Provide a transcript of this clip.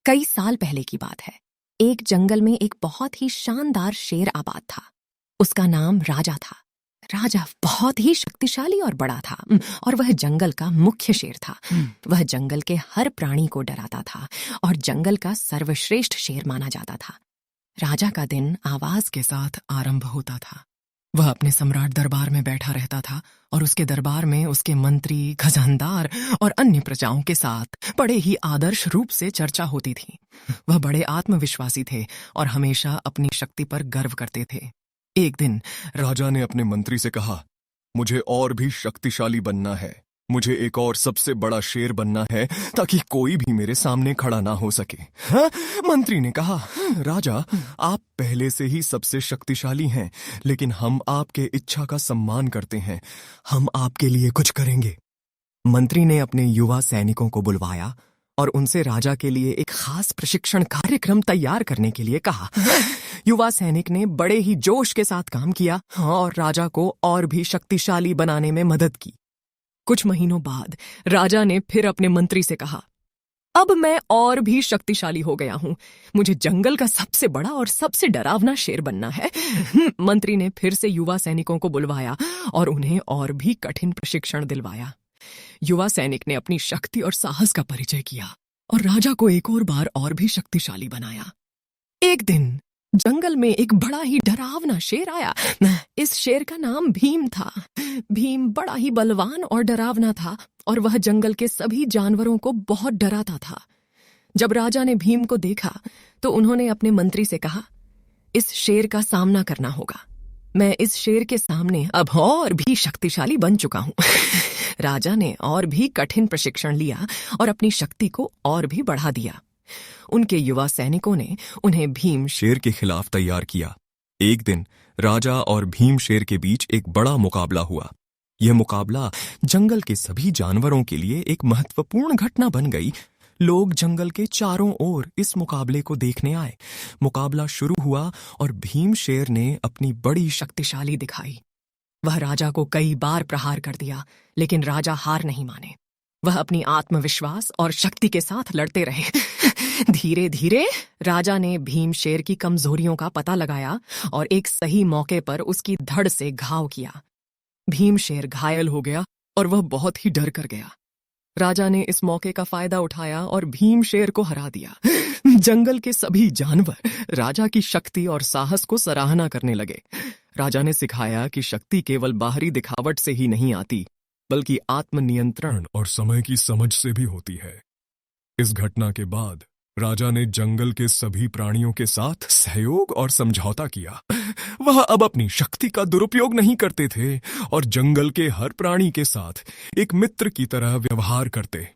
कई साल पहले की बात है। एक जंगल में एक बहुत ही शानदार शेर आबाद था। उसका नाम राजा था। राजा बहुत ही शक्तिशाली और बड़ा था और वह जंगल का मुख्य शेर था। वह जंगल के हर प्राणी को डराता था और जंगल का सर्वश्रेष्ठ शेर माना जाता था। राजा का दिन आवाज के साथ आरंभ होता था। वह अपने सम्राट दरबार में बैठा रहता था और उसके दरबार में उसके मंत्री, खजानदार और अन्य प्रजाओं के साथ बड़े ही आदर्श रूप से चर्चा होती थी। वह बड़े आत्मविश्वासी थे और हमेशा अपनी शक्ति पर गर्व करते थे। एक दिन राजा ने अपने मंत्री से कहा, मुझे और भी शक्तिशाली बनना है। मुझे एक और सबसे बड़ा शेर बनना है ताकि कोई भी मेरे सामने खड़ा ना हो सके। हाँ? मंत्री ने कहा, राजा, आप पहले से ही सबसे शक्तिशाली हैं, लेकिन हम आपके इच्छा का सम्मान करते हैं। हम आपके लिए कुछ करेंगे। मंत्री ने अपने युवा सैनिकों को बुलवाया और उनसे राजा के लिए एक खास प्रशिक्षण कार्यक्रम तैयार करने के लिए कहा। युवा सैनिक ने बड़े ही जोश के साथ काम किया और राजा को और भी शक्तिशाली बनाने में मदद की। कुछ महीनों बाद राजा ने फिर अपने मंत्री से कहा, अब मैं और भी शक्तिशाली हो गया हूं। मुझे जंगल का सबसे बड़ा और सबसे डरावना शेर बनना है। मंत्री ने फिर से युवा सैनिकों को बुलवाया और उन्हें और भी कठिन प्रशिक्षण दिलवाया। युवा सैनिक ने अपनी शक्ति और साहस का परिचय किया और राजा को एक और बार और भी शक्तिशाली बनाया। एक दिन जंगल में एक बड़ा ही डरावना शेर आया। इस शेर का नाम भीम था। भीम बड़ा ही बलवान और डरावना था और वह जंगल के सभी जानवरों को बहुत डराता था। जब राजा ने भीम को देखा तो उन्होंने अपने मंत्री से कहा, इस शेर का सामना करना होगा। मैं इस शेर के सामने अब और भी शक्तिशाली बन चुका हूं। राजा ने और भी कठिन प्रशिक्षण लिया और अपनी शक्ति को और भी बढ़ा दिया। उनके युवा सैनिकों ने उन्हें भीम शेर के खिलाफ तैयार किया। एक दिन राजा और भीम शेर के बीच एक बड़ा मुकाबला हुआ। यह मुकाबला जंगल के सभी जानवरों के लिए एक महत्वपूर्ण घटना बन गई। लोग जंगल के चारों ओर इस मुकाबले को देखने आए। मुकाबला शुरू हुआ और भीम शेर ने अपनी बड़ी शक्तिशाली दिखाई। वह राजा को कई बार प्रहार कर दिया, लेकिन राजा हार नहीं माने। वह अपनी आत्मविश्वास और शक्ति के साथ लड़ते रहे। धीरे धीरे राजा ने भीम शेर की कमजोरियों का पता लगाया और एक सही मौके पर उसकी धड़ से घाव किया। भीम शेर घायल हो गया और वह बहुत ही डर कर गया। राजा ने इस मौके का फायदा उठाया और भीम शेर को हरा दिया। जंगल के सभी जानवर राजा की शक्ति और साहस को सराहना करने लगे। राजा ने सिखाया कि शक्ति केवल बाहरी दिखावट से ही नहीं आती, बल्कि आत्मनियंत्रण और समय की समझ से भी होती है। इस घटना के बाद राजा ने जंगल के सभी प्राणियों के साथ सहयोग और समझौता किया। वह अब अपनी शक्ति का दुरुपयोग नहीं करते थे और जंगल के हर प्राणी के साथ एक मित्र की तरह व्यवहार करते।